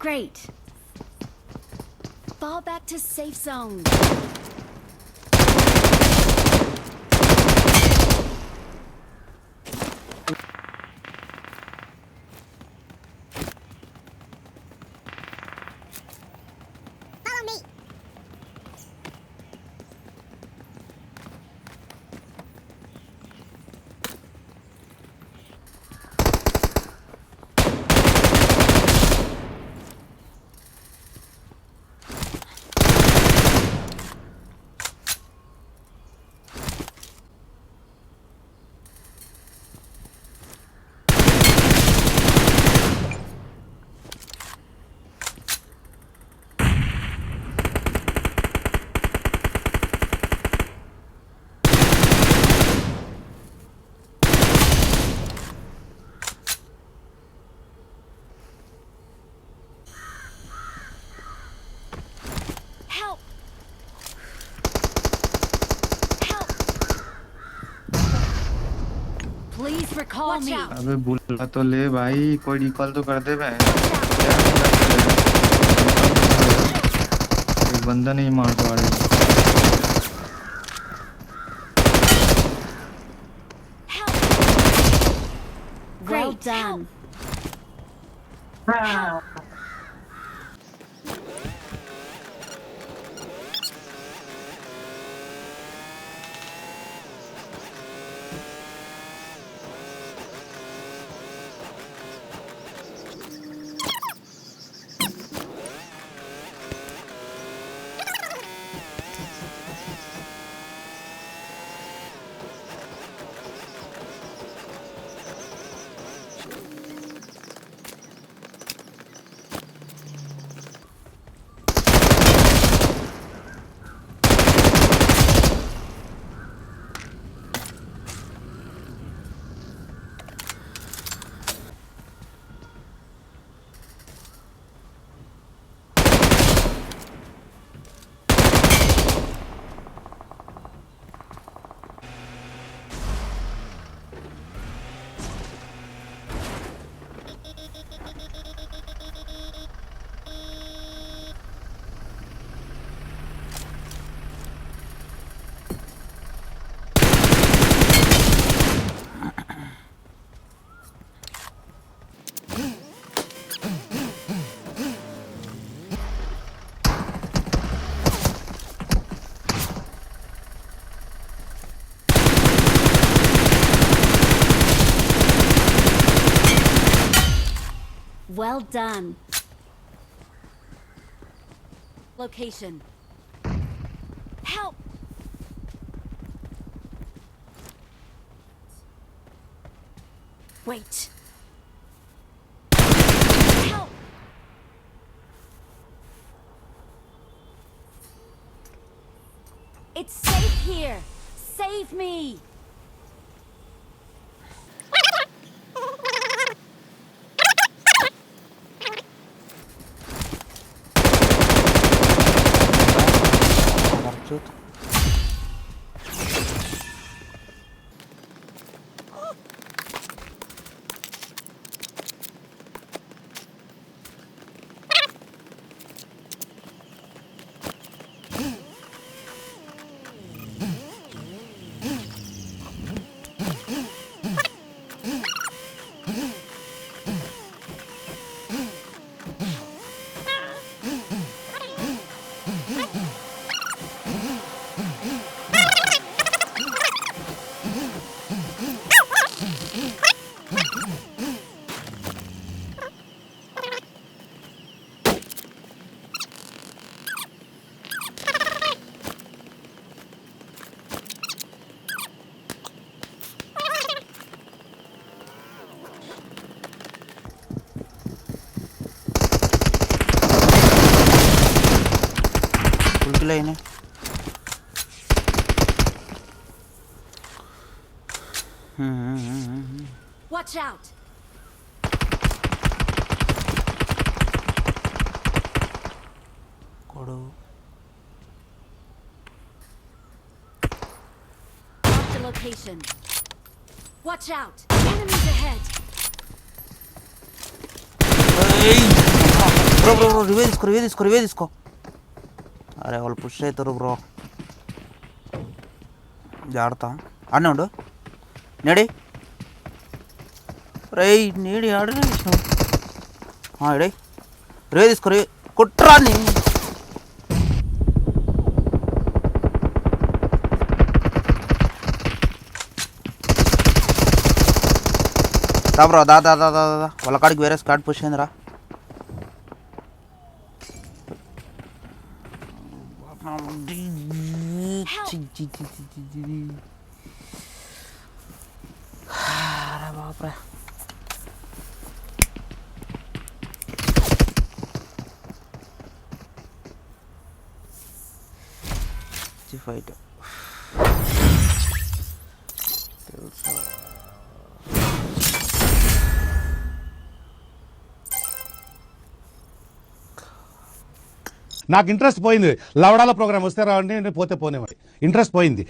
Great. Fall back to safe zone. Follow me. Help! Help! Please recall Watch me. out. अबे बुला तो ले भाई, कोई रिकॉल तो कर दे बे। एक बंदा नहीं मार पा रहे। Help! Well done. Well done. Location. Help! Wait. Help! It's safe here. Save me. Marchut. Ini. Watch out. Kodu. Mark the location. Watch out. Enemies ahead. Hey. Bro bro bro Reeve తీసుకో అరే వాళ్ళు push అవుతారు bro జాగ్రత్త ఆడనే ఉండు నేడి రేయ్ నేడి ఆడనే ఇచ్చినావు ఇడే రివే తీసుకో రివే కుట్రా నీ దా బ్రో దా వాళ్ళ కాడికి వేరే స్కాడ్ పుష్ అయిందిరా బాప్రా ఫైట్ తెలుసా నాకు ఇంట్రెస్ట్ పోయింది లవడాల ప్రోగ్రామ్ వస్తే రావండి పోతే పోనేవాడి ఇంట్రెస్ట్ పోయింది